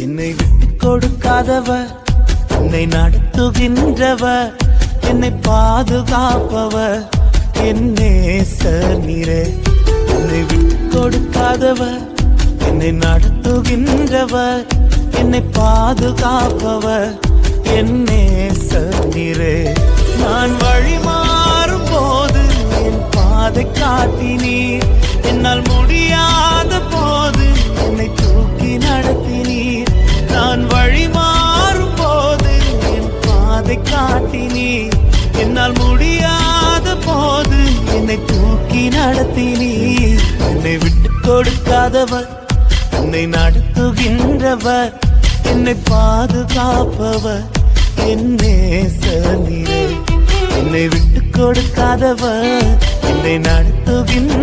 என்னை விட்டு கொடுக்காதவ, என்னை நடத்துகின்றவ, என்னை பாதுகாப்பவ, என் நேசர் நீரே. என்னை விட்டு கொடுக்காதவ, என்னை நடத்துகின்றவ, என்னை பாதுகாப்பவ, என் நேசர் நீரே. நான் வழி மாறும் போது என் பாதை காட்டினீர், என்னால் முடியாத போது என்னை தூக்கி நடத்தினீர். நான் வழி மாறும் போது என் பாதை காட்டினீர், என்னால் முடியாத போது என்னை தூக்கி நடத்தினீர். என்னை விட்டு கொடுக்காதவர், என்னை நடத்துகின்றவர், என்னை பாதுகாப்பவர், என் நேசர் நீரே. என்னை விட்டு கொடுக்காதவர், என்னை நடத்துகின்ற